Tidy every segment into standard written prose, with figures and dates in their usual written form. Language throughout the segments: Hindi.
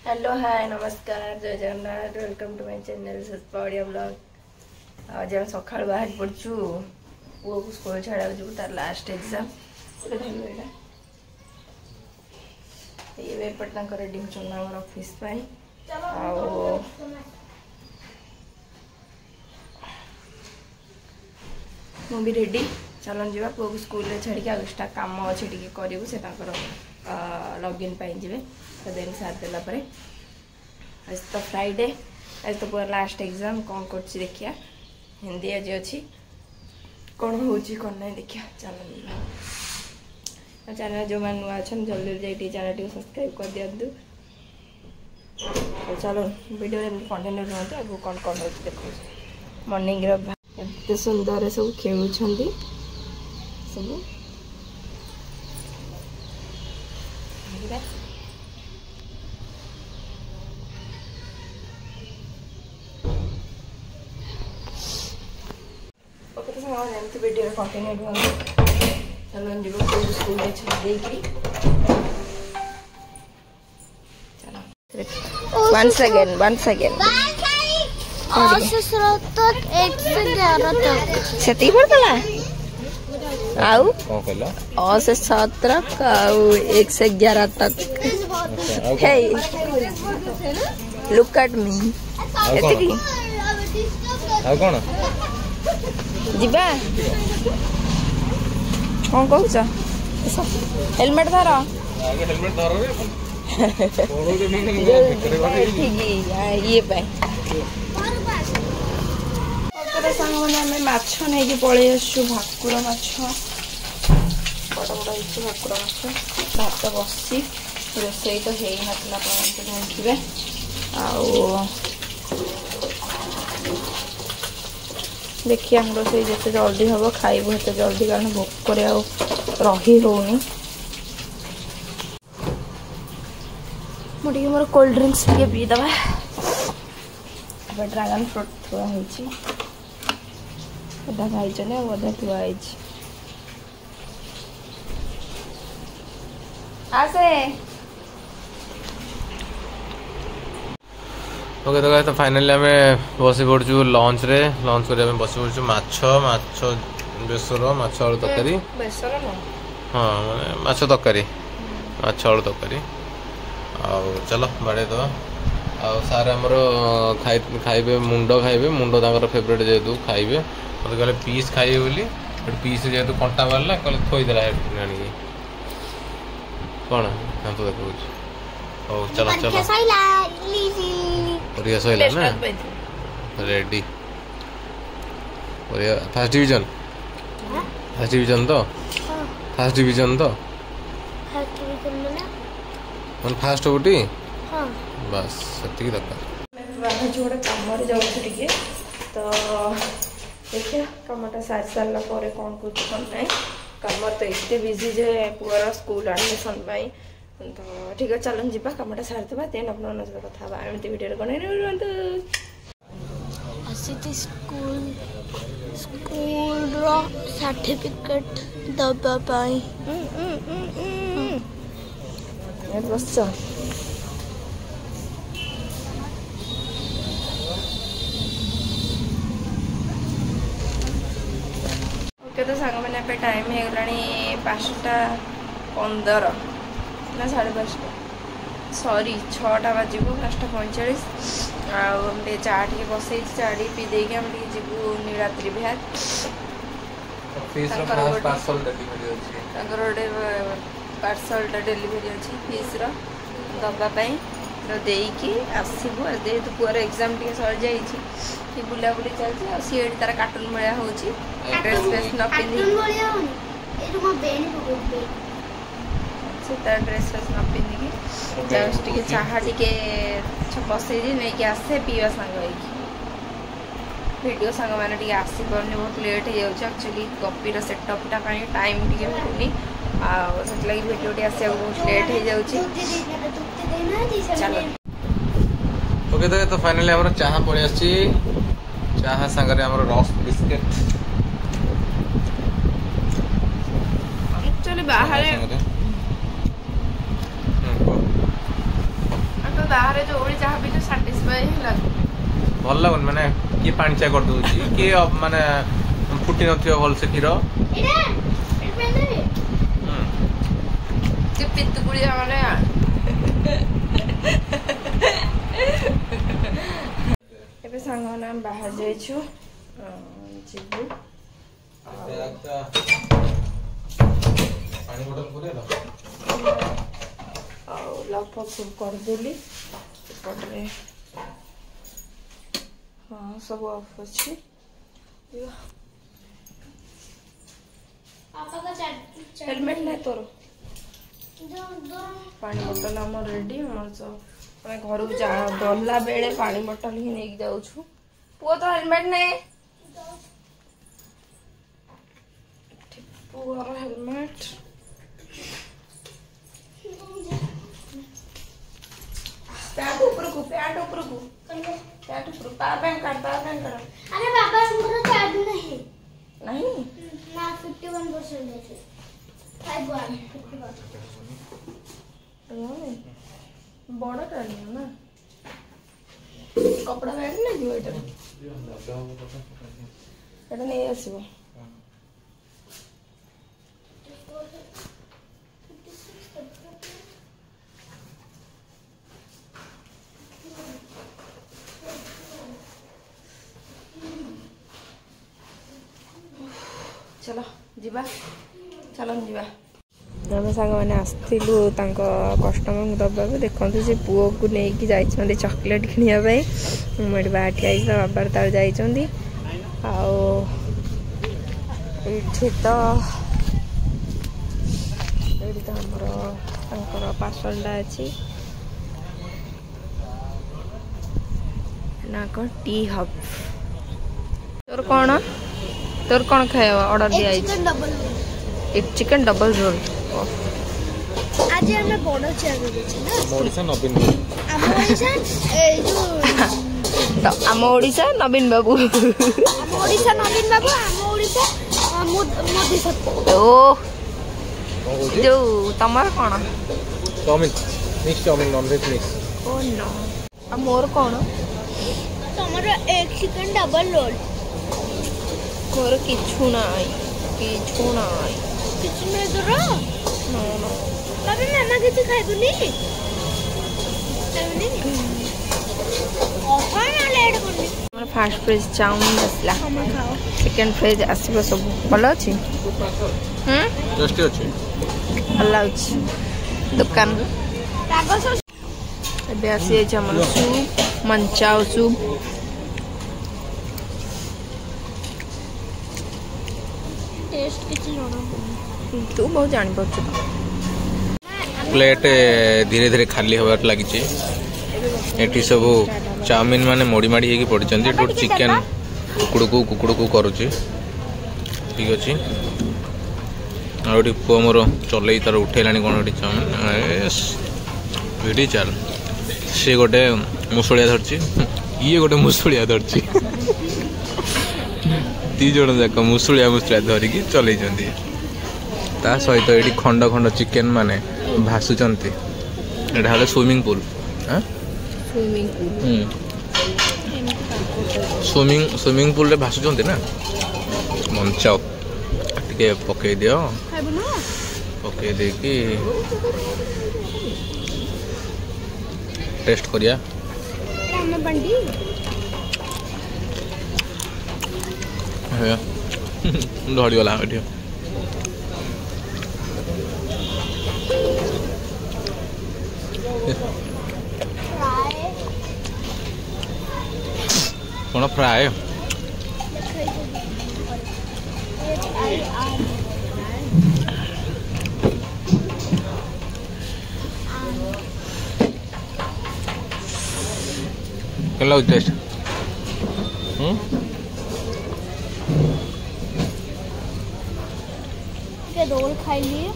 हेलो हाय नमस्कार जय Jagannath welcome to my channel सस्पा ओडिया ब्लॉग। आज हम सकाळ बाहर पड़छु वो स्कूल छाड़ा जो तार लास्ट एग्जाम ये पटना कर रेडी होचन हमर ऑफिस पाई आ मु भी रेडी चलन जीवा पो स्कूल रे छाड़ी के आगस्टा काम अछि टिके करिवु से ताकर लॉगिन पाई जिवे तो देन साथ देला परे आज तो फ्राइडे आज तो पूरा लास्ट एग्जाम कौन कर देखिया हिंदी आज अच्छी कौन होची कौन नहीं देखिया चलो चैनल जो मैं नुआ अच्छा जल्दी जाइए चैनल टी सब्सक्राइब कर दिंतु तो चलो वीडियो कंटिन्यू रुहतु आगे कौन कौन हो देखो मॉर्निंग एत सुंदर सब खेलुं सब ओके वीडियो कंटिन्यू रुहतु चलो जीव स्कूल छाड़ी once again सेती पड़तला आउ कौन से 17 आउ 1 से 11 तक हे लुक एट मी एतिकी आ कोन जिबा कौन कहूछ हेलमेट धर आगे हेलमेट धर रे ये पाए सांग मैंने माछ नहीं पलि आसु भाकुर माछ बड़ बड़ भाकुर माछ भात बसी रोसई तो है ना देखिए देखिए हम रोसई जिते जल्दी हम खाइबू हेते जल्दी कारण भोक रही होनी मुझे मोर कोल्ड ड्रिंक्स टे पीदबा ड्रागन फ्रूट थुआ अधा खाई अधा थुआ आसे ओके तो फाइनली आम बसी पड़ू लंच रे लंच कर बसी पड़ू माछ बेसर माछ आलू तरकारी हाँ माने माछ तरकारी माछ आलू तरकारी चलो बाड़े दवा आ सार आमर खाइबे मुंड फेवरेट जेहेतु खाइबे मतलब कहले पीस खाइबे बोली पीस जेहेतु कंटा मारला कहले थोईदेला आनिकी कौन हाँ तो देखो हो चलो चलो परीक्षा सैला ना रेडी फर्स्ट डिवीजन तो फर्स्ट डिवीजन तो मन फास्ट होटी हां बस सत्ती दरकार बाबा जोड़े काम रे जाउ टिके तो देखिए कमटा साथ साल पर कौन कुछ कौन नहीं कम तो इतने बिजी जे पुअर स्कूल एडमिशन पाई तो ठीक है चलन जीवा कमटा सारी देबा देन अपन सहित कथा बा एमती वीडियो कोने रहंतु आसी स्कूल रो सर्टिफिकेट दबा पाई बस ओके तो सांग मैंने पे टाइम हो गलानी 5:15 ना 5:30 सॉरी 6टा बाजू 5:45 आए चा टे बसई चा पी दे हम जीवु नीलाद्रि विहार गोटे पार्सल डेलीवरी अच्छी फीस दवापाई तो देकी आसबू जेहेतु पुअर एग्जाम टे सर जाइए बुलाबुली चलती सी तार कार्टून भाया हो ड्रेस फ्रेस न पिंधि ड्रेस फ्रेस न पिंधिकी जस्ट टे चाह टे बसई नहीं आसे पीवा सांग वीडियो सांग मैंने आसी पारे बहुत लेट हो जाए कॉपीर सेटअपटा टाइम टे होनी आगे वीडियो टे आसा बहुत लेट हो जाए चलो ओके तो फाइनली हमर चाहा पड़ी आसी चाहा संगरे हमर रस्क बिस्किट एक्चुअली बाहर बाहर जो जहाँ भी साटिस्फाई लागू भल लगन माने किए पानी चा कर दूची किए माने फुटी नथियो भल से खीर पितुकुड़िया माने ଏବେ ସାଙ୍ଗମାନେ ଆମେ ବାହାରି ଯାଇଛୁ ଯିବୁ ଆଉ ଲକ୍ ଫକ୍ ସବୁ କରିଦେଲି ଏପଟରେ ହଁ ସବୁ ଅଫ୍ ଅଛି हेलमेट नहीं तोर पानी बोतल आम रेडी आम घर को गला बेले पानी बोतल ही नहीं जाऊँ पुओ तो हेलमेट नहीं पुअर हेलमेट पैंट ऊपर को पैंट ऊपर को पावर बैंक काट अरे बाबा मेरा चार्ज नहीं नहीं ना 51% है 51 बड़ा टाइम ना कपड़ा बैग नहीं दियो एटा नहीं आसीबो चलो जीवा चलो जीवा आम सांग मैंने आसलु कस्टमर को दबा देखते से पुओ को लेकिन जाइए चॉकलेट किनापी मुझे बाहर ठिया बाबा तार जाइए तो आमर पार्सलटा अच्छी ना कौन टी हब तोर कौन खाया ऑर्डर दिया एक चिकन डबल रोल आज हमें बड़ चेयर ना ओडिसा नवीन आम ओडिसा नवीन बाबू मोदी सब ओ जो तमर कौन chowmein mix chowmein non-veg mix ओ नो आ मोर कौन तमर एक चिकन डबल रोल मोर किछु नाई किछु नहीं तोरा नो नो बाबा मामा किछु खाइबुनी हमर फास्ट फ्रेज चाउमिन आसला चिकन फ्रेज आसीबो सब भलो अछि टेस्टी अछि भलो अछि दुकान एबे आसी अछि हमर सूप मंचाओ सूप टेस्ट किछु जणा तू बहुत जानि पछ प्लेट धीरे धीरे खाली होबार लगी एटी सब चाउमिन माने मोड़ी माड़ी होगी पड़ी चिकेन कुकुड़ को करुच्ची ठीक अच्छे आठ पुआ मोर चल तार उठेला कौन गोटे चाउमिन भिडी चाल सी गोटे मुसुलिया धरची ये गोटे मुसुलिया धरची दी जन जाक मुसुलिया धरिकी चल ता सहित ये खंड खंड चिकेन माने भासुचंती एटा हले स्विमिंग पूल स्विमिंग पूल रे भासुचंती ना मंचाओ टिके पकई दियो पकई दे कि टेस्ट करिया धड़ी गला एठी कौन फ्राए क्या टेस्ट रोल खाई लिए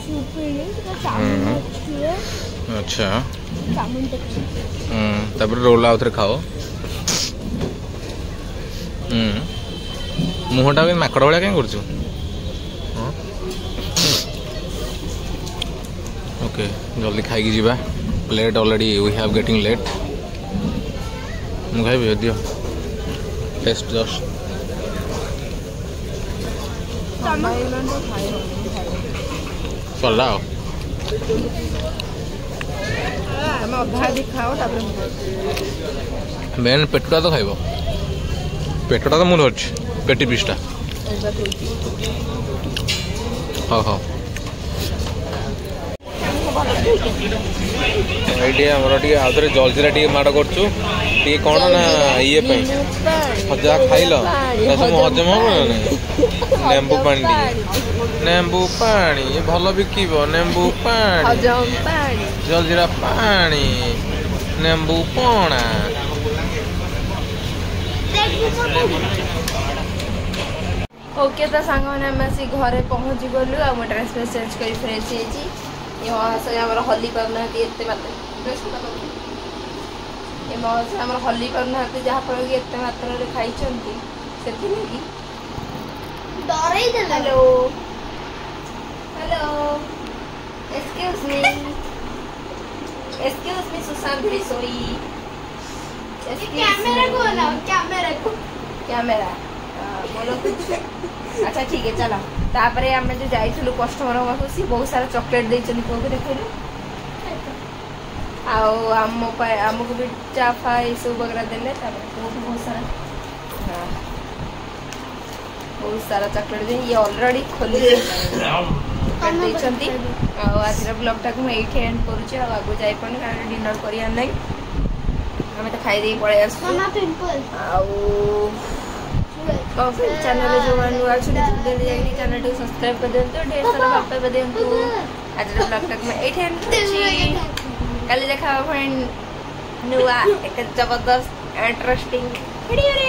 सूप पी लिए अच्छा तब रोल आउे खाओ मुहटा भी माकड़ भाया कहीं कर ओके जल्दी खाई जीवा late already we have getting late मु खाइबे दियो टेस्ट जस्ट चला मेन पेटुटा तो खाइब पेटुटा तो मुझे धरछि पेटी पिसटा हाँ हाँ ये आमर टे आउे जलजीरा टे माड़ करूँ कौन ना ये जहाँ खाइल सब हजम हम नेंबू पानी नेंबू पानी भल बिक नेंबू पानी जलजीरा पानी नेंबू पणा ओके तो सांग मैंने आसी घरे पहुँची गलु आ ड्रेस फ्रेस चेंज कर फ्रेश होती आम हली पाना आम हली पाना जहाँफल कि एत मात्रा खाई hello hello excuse me Sushant Bisoi camera बोलो कुछ अच्छा ठीक है चलो तापर आम जो जाइलु कस्टमर पाखु सी बहुत सारा चॉकलेट देछन को देखिलु आमको भी चाफा ये सब वगैरह देने बहुत सारा चॉकलेट दे ये ऑलरेडी खोली देछंती आज ब्लॉग टाक मैं एठी एंड करूची आगो जाई पन कारण डिनर करिया नै हमें तो खाई दे पड़े चैनल जो नुआ चैनल को सब्सक्राइब कर दिंतु ढेर सारा भल पाइबा दिंतु आज ब्लॉग टाक मैं एठी एंड करूची कल देखा फ्रेंड नुआ एक जबरदस्त इंटरेस्टिंग वीडियो रे